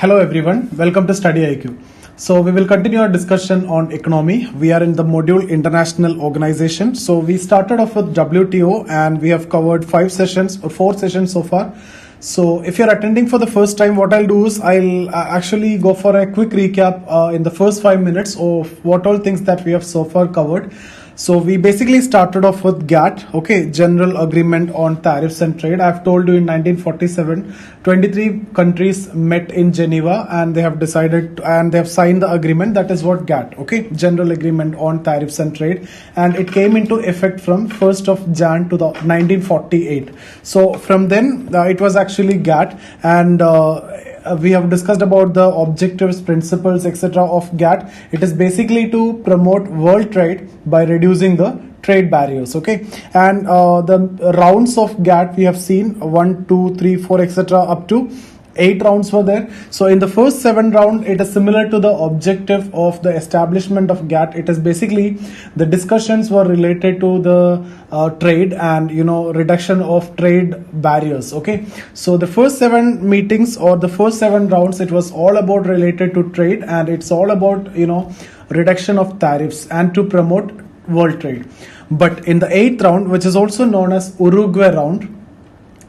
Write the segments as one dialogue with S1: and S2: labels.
S1: Hello everyone, welcome to StudyIQ. So we will continue our discussion on economy. We are in the module International Organization. So we started off with WTO and we have covered 4 sessions so far. So if you're attending for the first time, what I'll do is I'll actually go for a quick recap in the first 5 minutes of what all things that we have so far covered. So we basically started off with GATT, okay, General Agreement on Tariffs and Trade. I've told you in 1947, 23 countries met in Geneva and they have decided and they have signed the agreement. That is what GATT, okay, General Agreement on Tariffs and Trade. And it came into effect from 1st of Jan to the 1948. So from then it was actually GATT, and we have discussed about the objectives, principles, etc. of GATT. It is basically to promote world trade by reducing the trade barriers, okay, and the rounds of GATT we have seen 1, 2, 3, 4, etc. up to 8 rounds were there. So in the first 7 round, it is similar to the objective of the establishment of GATT. It is basically the discussions were related to the trade and reduction of trade barriers. Okay, so the first 7 meetings or the first 7 rounds, it was all about related to trade, and it's all about reduction of tariffs and to promote world trade. But in the 8th round, which is also known as Uruguay round,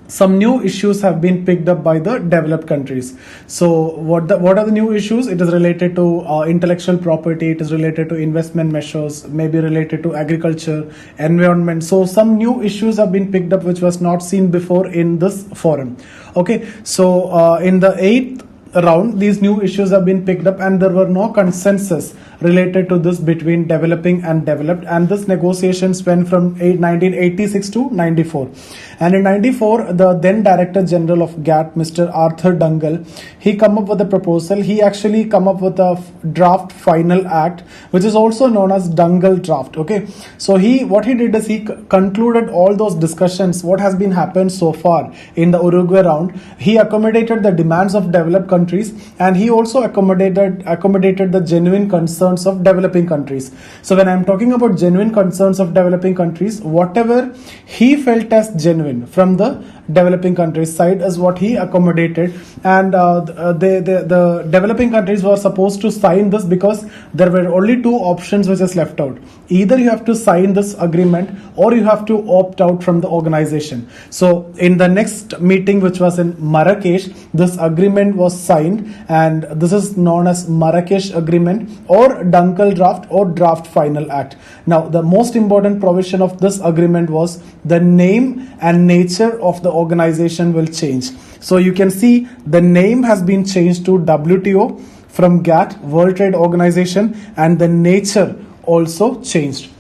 S1: some new issues have been picked up by the developed countries. So what are the new issues? It is related to intellectual property, it is related to investment measures, maybe related to agriculture, environment. So some new issues have been picked up which was not seen before in this forum. Okay, so in the 8th round, these new issues have been picked up and there were no consensus related to this between developing and developed, and this negotiations went from 1986 to 94. And in 94, the then Director General of GATT, Mr. Arthur Dungal, he come up with a proposal. He actually come up with a draft final act, which is also known as Dungal draft. Okay, so what he did is he concluded all those discussions, what has been happened so far in the Uruguay round. He accommodated the demands of developed countries, and he also accommodated the genuine concerns of developing countries. So when I'm talking about genuine concerns of developing countries, whatever he felt as genuine from the developing countries side is what he accommodated, and the developing countries were supposed to sign this because there were only 2 options which is left out. Either you have to sign this agreement or you have to opt out from the organization. So in the next meeting, which was in Marrakesh, this agreement was signed, and this is known as Marrakesh Agreement or Dungal draft or draft final act. Now the most important provision of this agreement was the name and nature of the organization will change. So you can see the name has been changed to WTO from GATT, World Trade Organization, and the nature also changed.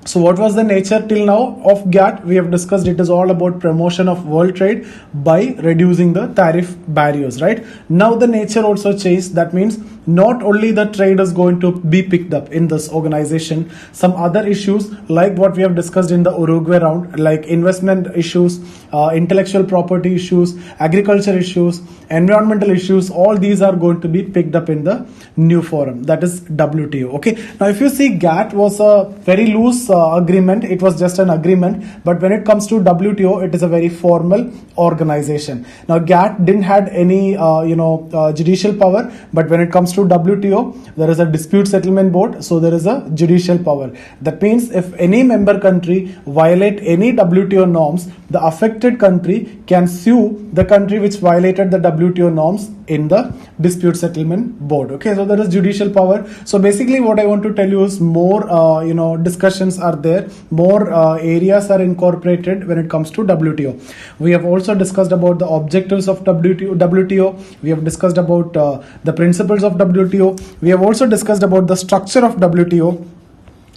S1: So what was the nature till now of GATT? We have discussed it is all about promotion of world trade by reducing the tariff barriers, right? Now the nature also changed. That means not only the trade is going to be picked up in this organization, some other issues like what we have discussed in the Uruguay round, like investment issues, intellectual property issues, agriculture issues, environmental issues, all these are going to be picked up in the new forum, that is WTO. Okay, now if you see, GATT was a very loose agreement. It was just an agreement, but when it comes to WTO, it is a very formal organization. Now GATT didn't had any judicial power, but when it comes to WTO, there is a dispute settlement board, so there is a judicial power. That means if any member country violate any WTO norms, the affected country can sue the country which violated the WTO norms in the dispute settlement board. Okay, so there is judicial power. So basically what I want to tell you is more discussions are there, more areas are incorporated when it comes to WTO. We have also discussed about the objectives of WTO. We have discussed about the principles of WTO. We have also discussed about the structure of WTO.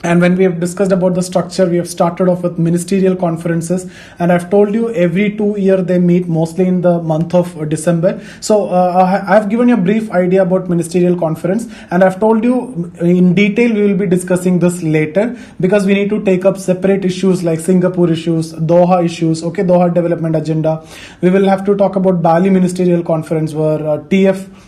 S1: And when we have discussed about the structure, we have started off with ministerial conferences, and I've told you every 2 years they meet, mostly in the month of December. So I've given you a brief idea about ministerial conference, and I've told you in detail we will be discussing this later, because we need to take up separate issues like Singapore issues, Doha issues, okay, Doha development agenda. We will have to talk about Bali ministerial conference where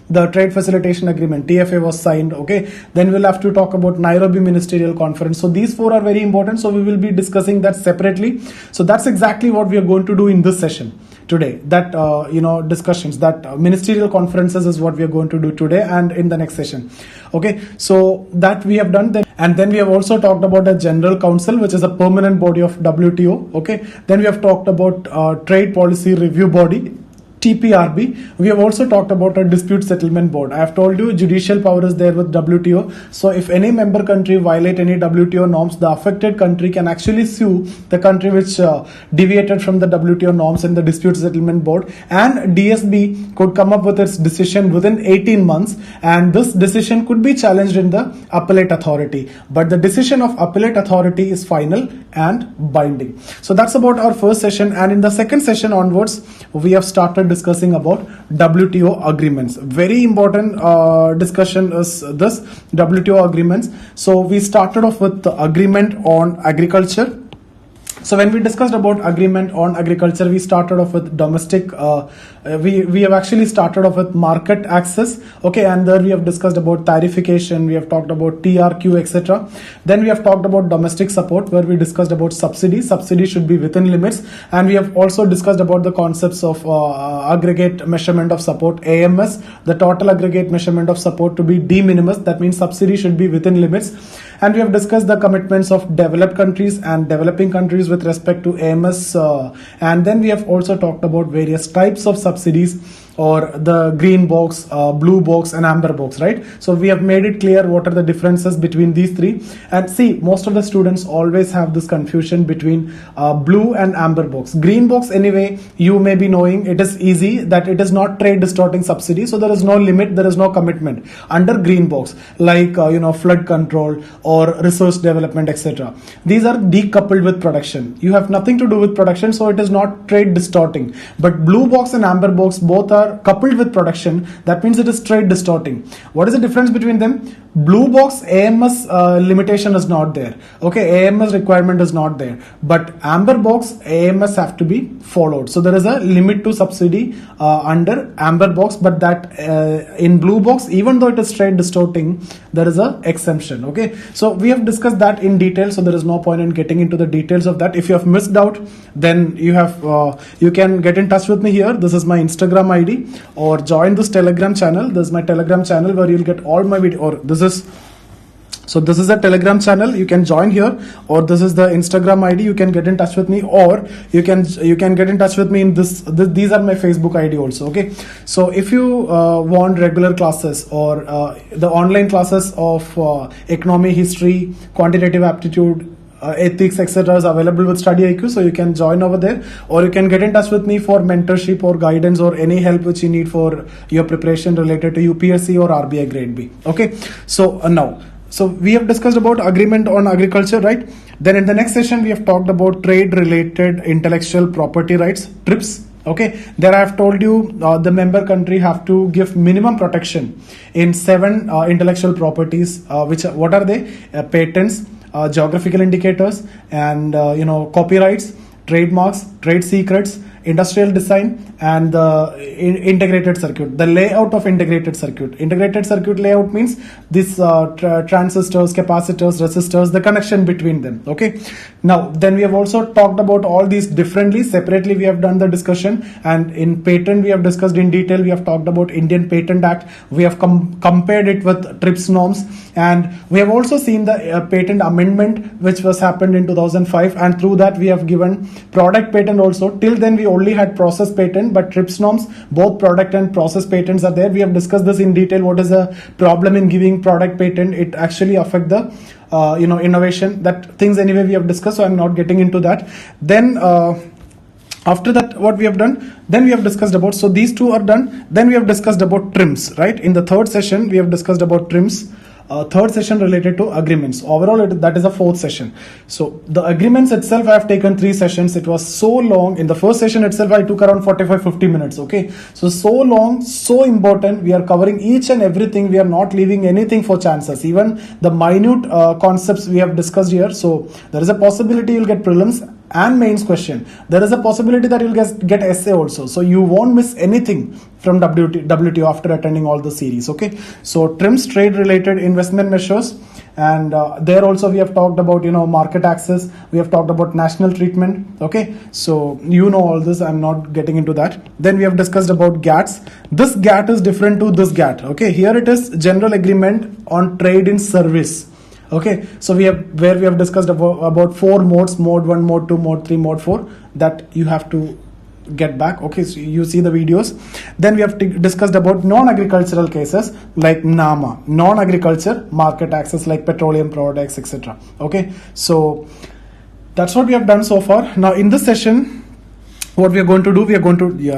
S1: the trade facilitation agreement, TFA, was signed. Okay, then we'll have to talk about Nairobi ministerial conference. So these 4 are very important, so we will be discussing that separately. So that's exactly what we are going to do in this session. today. That discussions, that ministerial conferences is what we are going to do today and in the next session. Okay, so that we have done. Then we have also talked about a general council, which is a permanent body of WTO. Okay, then we have talked about trade policy review body, TPRB. We have also talked about a dispute settlement board. I have told you judicial power is there with WTO. So if any member country violate any WTO norms, the affected country can actually sue the country which deviated from the WTO norms in the dispute settlement board, and DSB could come up with its decision within 18 months, and this decision could be challenged in the appellate authority. But the decision of appellate authority is final and binding. So that's about our first session, and in the second session onwards, we have started discussing about WTO agreements. Very important discussion is this WTO agreements. So we started off with the agreement on agriculture. So when we discussed about agreement on agriculture, we started off with domestic, we have actually started off with market access, okay, and there we have discussed about tarification, we have talked about TRQ, etc. Then we have talked about domestic support, where we discussed about subsidy should be within limits, and we have also discussed about the concepts of aggregate measurement of support, AMS, the total aggregate measurement of support to be de minimis, that means subsidy should be within limits. And we have discussed the commitments of developed countries and developing countries with respect to AMS. And then we have also talked about various types of subsidies, or the green box, blue box and amber box, right? So we have made it clear what are the differences between these three. And see, most of the students always have this confusion between blue and amber box. Green box, anyway, you may be knowing it is easy that it is not trade distorting subsidy. So there is no limit, there is no commitment under green box, like flood control or resource development, etc. These are decoupled with production. You have nothing to do with production, so it is not trade distorting. But blue box and amber box both are coupled with production, that means it is trade distorting. What is the difference between them? Blue box AMS limitation is not there, okay, AMS requirement is not there, but amber box AMS have to be followed. So there is a limit to subsidy under amber box, but that in blue box, even though it is trade distorting, there is a exemption. Okay, so we have discussed that in detail, so there is no point in getting into the details of that. If you have missed out, then you can get in touch with me here. This is my Instagram ID, or join this Telegram channel. This is my Telegram channel where you'll get all my video, or this is a Telegram channel, you can join here, or this is the Instagram ID, you can get in touch with me, or you can get in touch with me in these are my Facebook ID also. Okay, so if you want regular classes or the online classes of economy, history, quantitative aptitude, ethics, etc. is available with StudyIQ, so you can join over there, or you can get in touch with me for mentorship or guidance or any help which you need for your preparation related to UPSC or RBI grade B. Okay, so so we have discussed about agreement on agriculture, right? Then in the next session we have talked about trade related intellectual property rights, TRIPS. Okay, there I have told you the member country have to give minimum protection in 7 intellectual properties, what are they? Patents, geographical indicators, and copyrights, trademarks, trade secrets, industrial design, and the integrated circuit, the layout of integrated circuit. Integrated circuit layout means this transistors, capacitors, resistors, the connection between them. Okay, now then we have also talked about all these differently, separately we have done the discussion, and in patent we have discussed in detail. We have talked about Indian Patent Act, we have compared it with TRIPS norms, and we have also seen the patent amendment which was happened in 2005, and through that we have given product patent also. Till then we only had process patent, but TRIPS norms, both product and process patents are there. We have discussed this in detail. What is the problem in giving product patent? It actually affect the innovation, that things anyway we have discussed, so I'm not getting into that. Then after that, what we have done, then we have discussed about, so these two are done. Then we have discussed about trims, right? In the third session we have discussed about trims. Third session related to agreements. Overall, that is a 4th session. So the agreements itself, I have taken 3 sessions. It was so long. In the first session itself, I took around 45-50 minutes. Okay, so long, so important. We are covering each and everything. We are not leaving anything for chances. Even the minute concepts we have discussed here. So there is a possibility you'll get prelims and mains question. There is a possibility that you'll get essay also. So you won't miss anything from WTO after attending all the series. Okay, so trims, trade related investment measures, and there also we have talked about market access, we have talked about national treatment. Okay, so all this, I'm not getting into that. Then we have discussed about GATS. This GAT is different to this GAT. Okay, here it is General Agreement on Trade in Service. Okay, so we have discussed about 4 modes: mode 1, mode 2, mode 3, mode 4, that you have to get back. Okay, so you see the videos. Then we have discussed about non-agricultural cases like NAMA, non-agriculture market access, like petroleum products, etc. Okay, so that's what we have done so far. Now in this session, what we are going to do,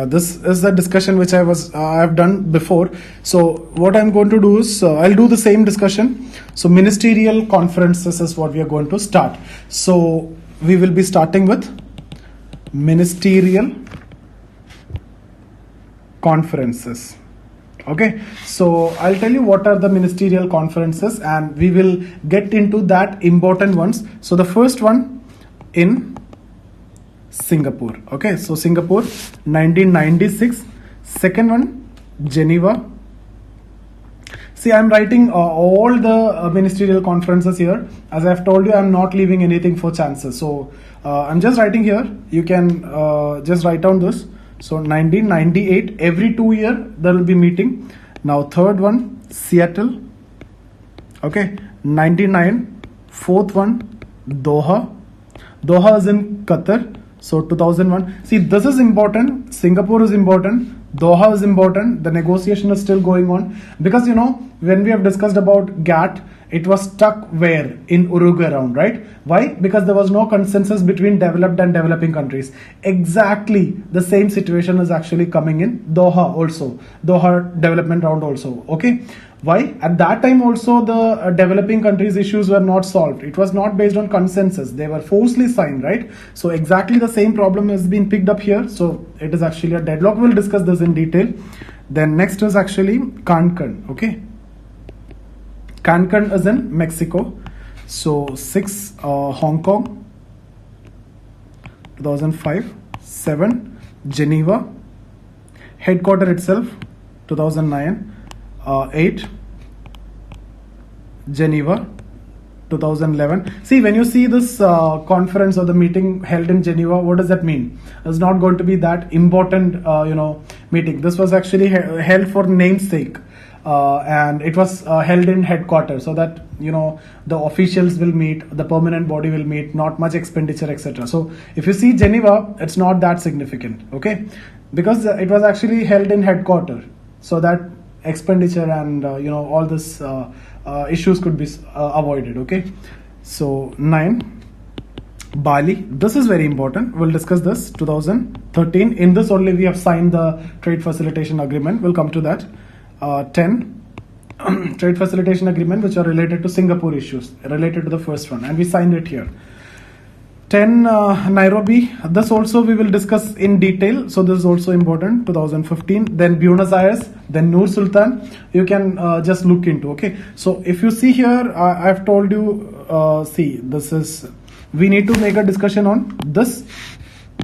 S1: this is the discussion which I have done before. So what I'm going to do is I'll do the same discussion. So ministerial conferences is what we are going to start. So we will be starting with ministerial conferences. Okay, so I'll tell you what are the ministerial conferences, and we will get into that important ones. So the first one in Singapore. Okay, so Singapore 1996. Second one, Geneva. See, I'm writing all the ministerial conferences here. As I've told you, I'm not leaving anything for chances. So I'm just writing here. You can just write down this. So 1998, every 2 years there will be meeting. Now third one, Seattle. Okay, 99. Fourth one, Doha. Doha is in Qatar. So 2001. See, this is important. Singapore is important. Doha is important. The negotiation is still going on, because when we have discussed about GATT, it was stuck where? In Uruguay round, right? Why? Because there was no consensus between developed and developing countries. Exactly the same situation is actually coming in Doha also. Doha development round also. Okay. Why? At that time also the developing countries issues were not solved. It was not based on consensus. They were forcefully signed, right? So exactly the same problem has been picked up here. So it is actually a deadlock. We'll discuss this in detail. Then next is actually Cancun. Okay. Cancun is in Mexico. So 6, Hong Kong, 2005. 7, Geneva. Headquarter itself, 2009. 8, Geneva, 2011. See, when you see this conference or the meeting held in Geneva, what does that mean? It's not going to be that important, meeting. This was actually held for namesake, and it was held in headquarters, so that the officials will meet, the permanent body will meet, not much expenditure, etc. So if you see Geneva, it's not that significant, okay, because it was actually held in headquarters, so that expenditure and all this issues could be avoided. Okay, so 9, Bali. This is very important. We'll discuss this. 2013. In this only we have signed the trade facilitation agreement. We'll come to that. 10, trade facilitation agreement which are related to Singapore issues, related to the first one, and we signed it here. 10, Nairobi. This also we will discuss in detail. So this is also important. 2015. Then Buenos Aires. Then Nur Sultan. You can just look into. Okay. So if you see here, I've told you. See, this is. We need to make a discussion on this,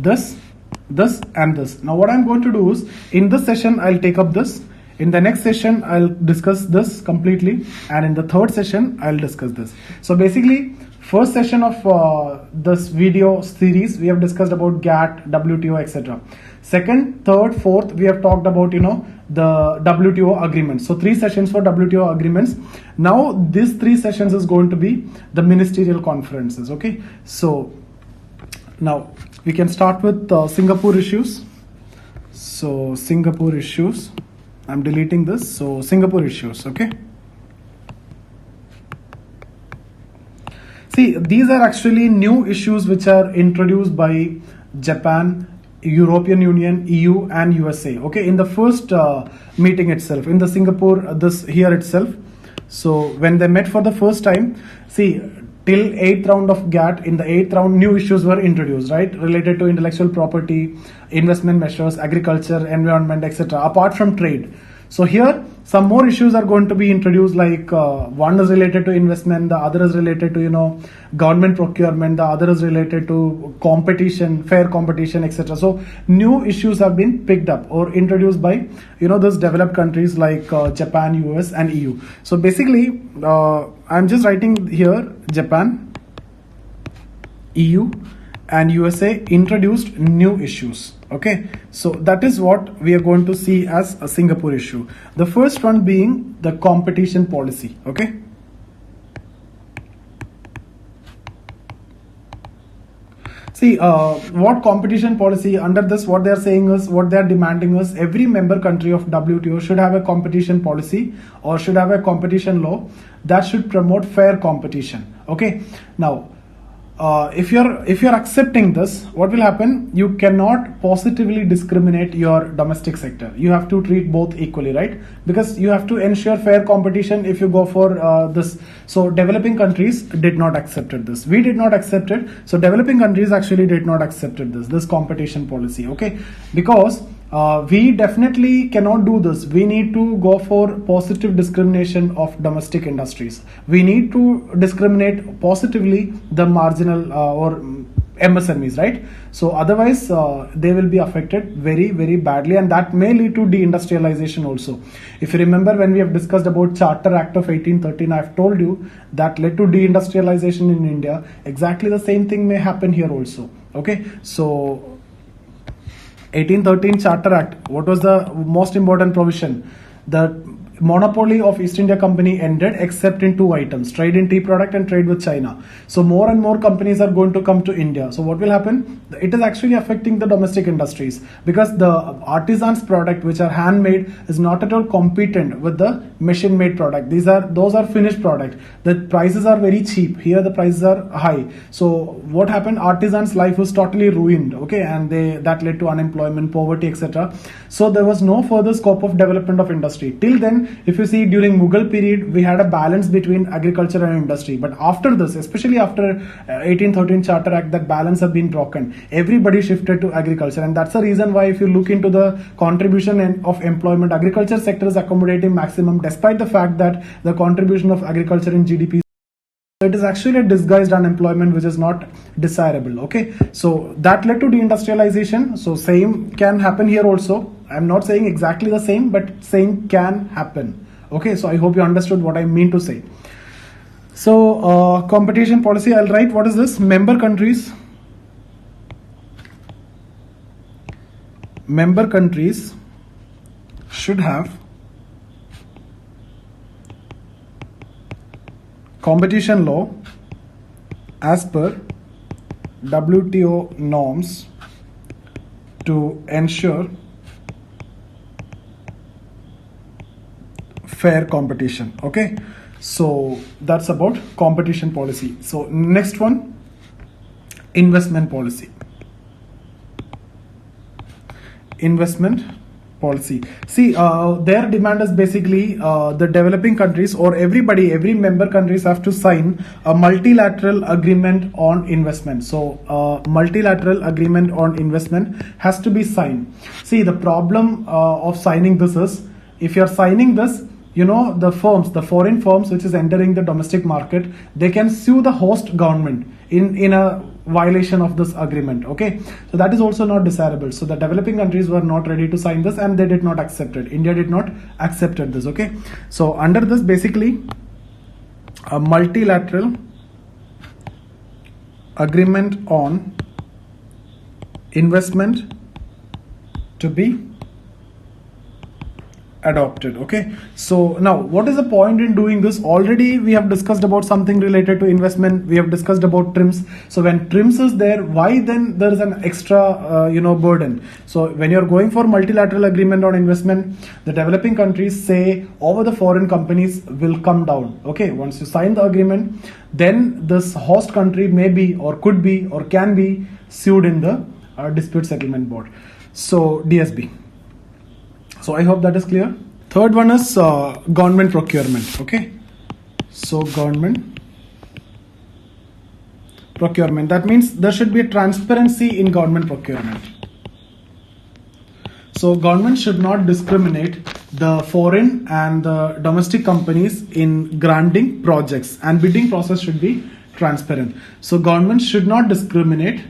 S1: and this. Now what I'm going to do is, in this session I'll take up this. In the next session I'll discuss this completely, and in the third session I'll discuss this. So basically, first session of this video series, we have discussed about GATT, WTO, etc. Second, third, fourth, we have talked about the WTO agreements. So 3 sessions for WTO agreements. Now these 3 sessions is going to be the ministerial conferences. Okay, so now we can start with Singapore issues. So Singapore issues, I'm deleting this. So Singapore issues. Okay. See, these are actually new issues which are introduced by Japan, European Union, EU and USA. Okay, in the first meeting itself, in the Singapore, this here itself. So when they met for the first time, see, till 8th round of GATT, in the 8th round, new issues were introduced, right? Related to intellectual property, investment measures, agriculture, environment, etc. Apart from trade. So here, some more issues are going to be introduced, like one is related to investment, the other is related to government procurement, the other is related to competition, fair competition, etc. So new issues have been picked up or introduced by those developed countries like Japan, US and EU. So basically I'm just writing here Japan, EU and USA introduced new issues. Okay, so that is what we are going to see as a Singapore issue. The first one being the competition policy. Okay, see what competition policy, under this what they are saying is, what they are demanding is, every member country of WTO should have a competition policy or should have a competition law that should promote fair competition. Okay, now if you're accepting this, what will happen? You cannot positively discriminate your domestic sector. You have to treat both equally, right? Because you have to ensure fair competition if you go for this. So developing countries did not accept this. We did not accept it. So developing countries actually did not accept this competition policy. Okay, because we definitely cannot do this. We need to go for positive discrimination of domestic industries. We need to discriminate positively the marginal or MSMEs, right? So otherwise they will be affected very, very badly, and that may lead to deindustrialization also. If you remember, when we have discussed about Charter Act of 1813, I have told you that led to deindustrialization in India. Exactly the same thing may happen here also. Okay, so 1813 Charter Act, what was the most important provision? The monopoly of East India Company ended except in two items: trade in tea product and trade with China. So more and more companies are going to come to India. So what will happen? It is actually affecting the domestic industries, because the artisans product which are handmade is not at all competent with the machine made product. Those are finished product. The prices are very cheap. Here the prices are high. So what happened? Artisans' life was totally ruined. Okay, and that led to unemployment, poverty, etc. So there was no further scope of development of industry. Till then, if you see, during Mughal period, we had a balance between agriculture and industry. But after this, especially after 1813 Charter Act, that balance has been broken. Everybody shifted to agriculture, and that's the reason why, if you look into the contribution of employment, agriculture sector is accommodating maximum, despite the fact that the contribution of agriculture in GDP, it is actually a disguised unemployment which is not desirable. Okay, so that led to deindustrialization. So same can happen here also. I'm not saying exactly the same, but same can happen. Okay, so I hope you understood what I mean to say. So competition policy, I'll write, what is this? Member countries should have competition law as per WTO norms to ensure fair competition. Okay, so that's about competition policy. So next one, investment policy. Investment policy. See, their demand is basically the developing countries, or every member countries have to sign a multilateral agreement on investment. So multilateral agreement on investment has to be signed. See, the problem of signing this is, if you are signing this, the foreign firms which is entering the domestic market, they can sue the host government in a violation of this agreement. Okay, so that is also not desirable. So the developing countries were not ready to sign this, and they did not accept it. India did not accept this. Okay, so under this, basically a multilateral agreement on investment to be adopted. Okay, so now what is the point in doing this? Already we have discussed about something related to investment. We have discussed about TRIMS. So when TRIMS is there, why then there is an extra burden? So when you're going for multilateral agreement on investment, the developing countries say over the foreign companies will come down. Okay, once you sign the agreement, then this host country may be, or could be, or can be sued in the dispute settlement board. So DSB. So I hope that is clear. Third one is government procurement. Okay, so government procurement, that means there should be a transparency in government procurement. So government should not discriminate the foreign and the domestic companies in granting projects, and bidding process should be transparent. So government should not discriminate,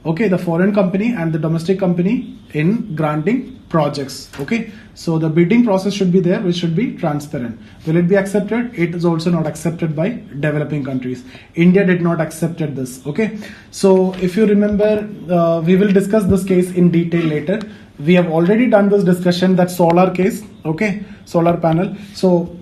S1: okay, the foreign company and the domestic company in granting projects. Okay, so the bidding process should be there, which should be transparent. Will it be accepted? It is also not accepted by developing countries. India did not accepted this. Okay, so if you remember, we will discuss this case in detail later. We have already done this discussion, that solar case, okay, solar panel. So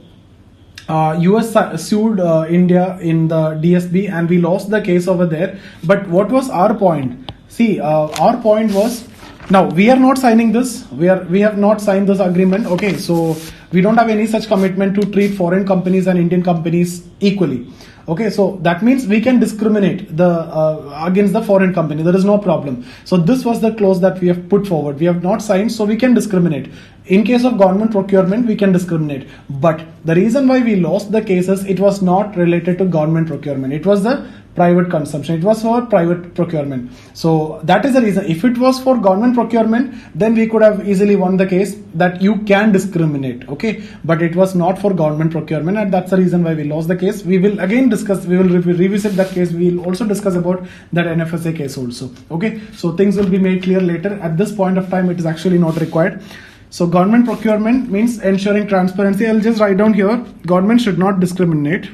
S1: US sued India in the DSB and we lost the case over there. But what was our point? See, our point was, now we are not signing this, we have not signed this agreement, okay, so we don't have any such commitment to treat foreign companies and Indian companies equally. Okay, so that means we can discriminate against the foreign company. There is no problem. So this was the clause that we have put forward. We have not signed, so we can discriminate. In case of government procurement, we can discriminate. But the reason why we lost the cases, it was not related to government procurement. It was the private consumption. It was for private procurement. So that is the reason. If it was for government procurement, then we could have easily won the case that you can discriminate. Okay, but it was not for government procurement, and that's the reason why we lost the case. We will again discuss, we will revisit that case. We will also discuss about that NFSA case also. Okay, so things will be made clear later. At this point of time, it is actually not required. So government procurement means ensuring transparency. I'll just write down here, government should not discriminate.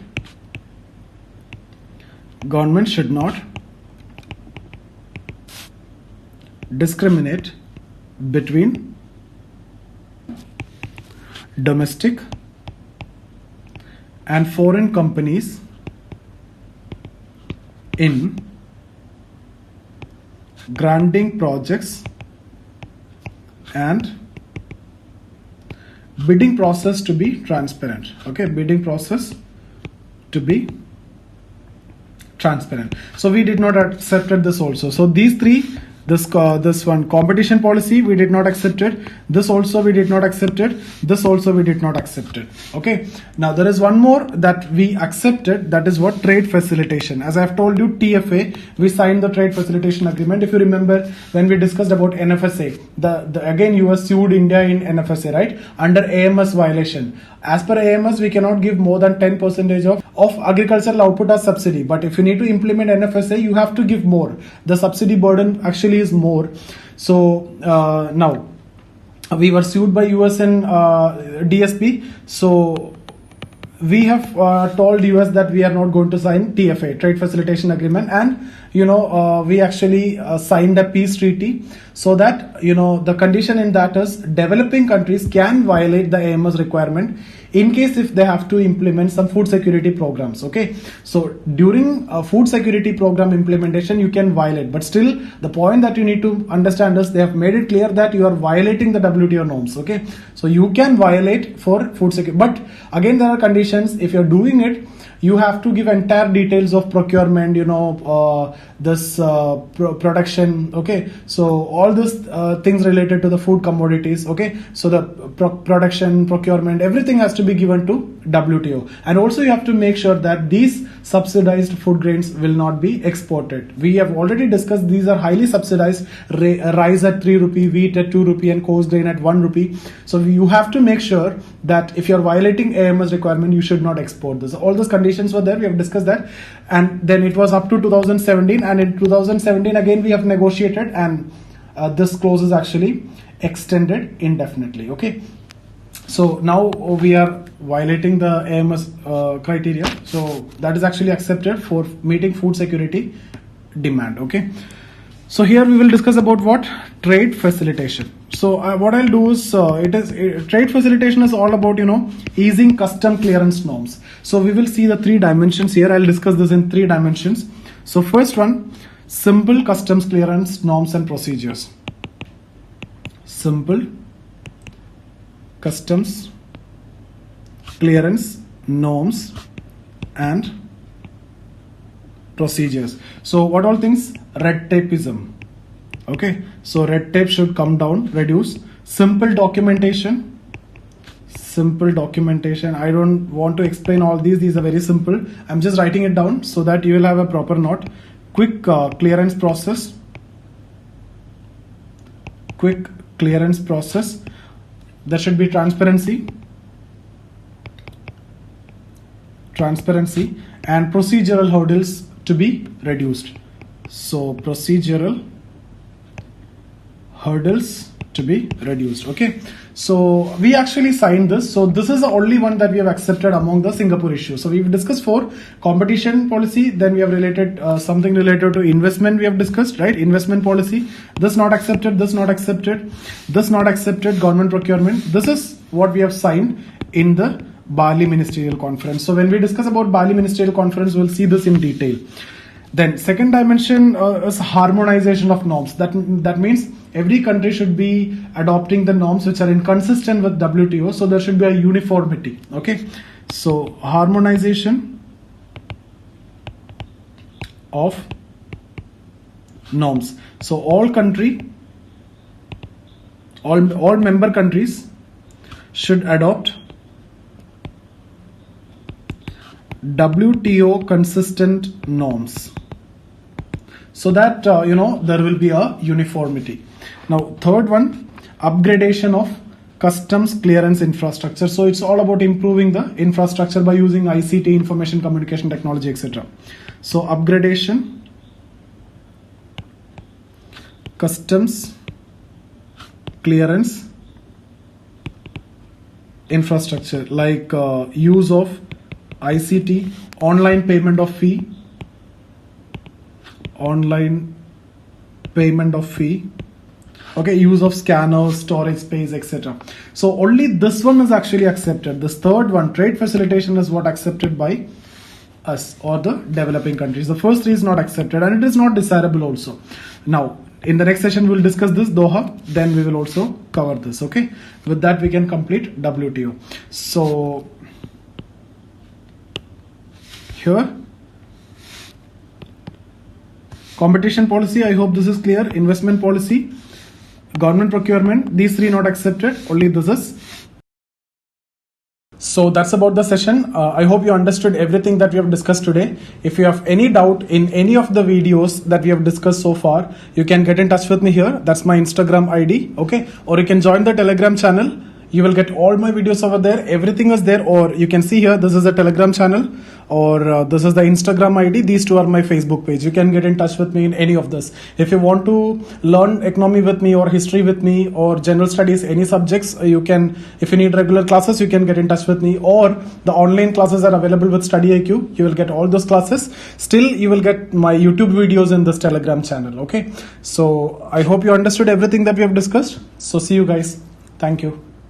S1: Government should not discriminate between domestic and foreign companies in granting projects and bidding process to be transparent. Okay, bidding process to be transparent. So we did not accept this also. So these three, this one, competition policy, we did not accept it. This also we did not accept it. This also we did not accept it. Okay, now there is one more that we accepted, that is what? Trade facilitation. As I have told you, TFA, we signed the trade facilitation agreement. If you remember, when we discussed about NFSA, again US sued India in NFSA, right, under AMS violation. As per AMS, we cannot give more than 10% of agricultural output as subsidy. But if you need to implement NFSA, you have to give more. The subsidy burden actually is more. So now we were sued by US and DSP. So we have told US that we are not going to sign TFA, Trade Facilitation Agreement, and we actually signed a peace treaty, so that the condition in that is developing countries can violate the AMS requirement in case if they have to implement some food security programs. Okay, so during a food security program implementation you can violate, but still the point that you need to understand is they have made it clear that you are violating the WTO norms. Okay, so you can violate for food security, but again there are conditions. If you're doing it, you have to give entire details of procurement, this production. Okay, so all these things related to the food commodities. Okay, so the production, procurement, everything has to be given to WTO. And also you have to make sure that these subsidized food grains will not be exported. We have already discussed these are highly subsidized. Rice at 3 rupee, wheat at 2 rupee, and coarse grain at 1 rupee. So you have to make sure that if you're violating AMS requirement, you should not export this. All those conditions were there. We have discussed that. And then it was up to 2017. And in 2017, again, we have negotiated, and this clause is actually extended indefinitely. Okay. So now we are violating the AMS criteria. So that is actually accepted for meeting food security demand. Okay. So here we will discuss about what? Trade facilitation. So what I'll do is, trade facilitation is all about, easing custom clearance norms. So we will see the 3 dimensions here. I'll discuss this in 3 dimensions. So first one, simple customs clearance norms and procedures. Simple customs clearance norms and procedures. So what all things? Red tapeism. Okay, so red tape should come down, reduce. Simple documentation. Simple documentation. I don't want to explain all these are very simple. I'm just writing it down so that you will have a proper note. Quick clearance process. Quick clearance process. there should be transparency and procedural hurdles to be reduced. So procedural hurdles to be reduced. Okay, so we actually signed this. So this is the only one that we have accepted among the Singapore issues. So we've discussed 4: competition policy, then we have related something related to investment, we have discussed, right? Investment policy, this not accepted, this not accepted, this not accepted, government procurement. This is what we have signed in the Bali Ministerial Conference. So when we discuss about Bali Ministerial Conference, we'll see this in detail. Then second dimension is harmonization of norms. That means every country should be adopting the norms which are inconsistent with WTO. So there should be a uniformity. Okay. So harmonization of norms. So all member countries should adopt WTO consistent norms, so that there will be a uniformity. Now third one, upgradation of customs clearance infrastructure. So it's all about improving the infrastructure by using ICT, information communication technology, etc. So upgradation customs clearance infrastructure, like use of ICT, online payment of fee, okay, use of scanners, storage space, etc. So only this one is actually accepted. This third one, trade facilitation, is what accepted by us or the developing countries. The first 3 is not accepted, and it is not desirable also. Now in the next session we'll discuss this Doha, then we will also cover this. Okay, with that we can complete WTO. So here, competition policy, I hope this is clear. Investment policy, government procurement, these 3 not accepted, only this is. So that's about the session. I hope you understood everything that we have discussed today. If you have any doubt in any of the videos that we have discussed so far, you can get in touch with me here. That's my Instagram ID. Okay, or you can join the Telegram channel. You will get all my videos over there. Everything is there. Or you can see here, this is the Telegram channel, or this is the Instagram ID. These 2 are my Facebook page. You can get in touch with me in any of this. If you want to learn economy with me, or history with me, or general studies, any subjects, you can, if you need regular classes, you can get in touch with me, or the online classes are available with StudyIQ. You will get all those classes. Still, you will get my YouTube videos in this Telegram channel. Okay. So I hope you understood everything that we have discussed. So see you guys. Thank you.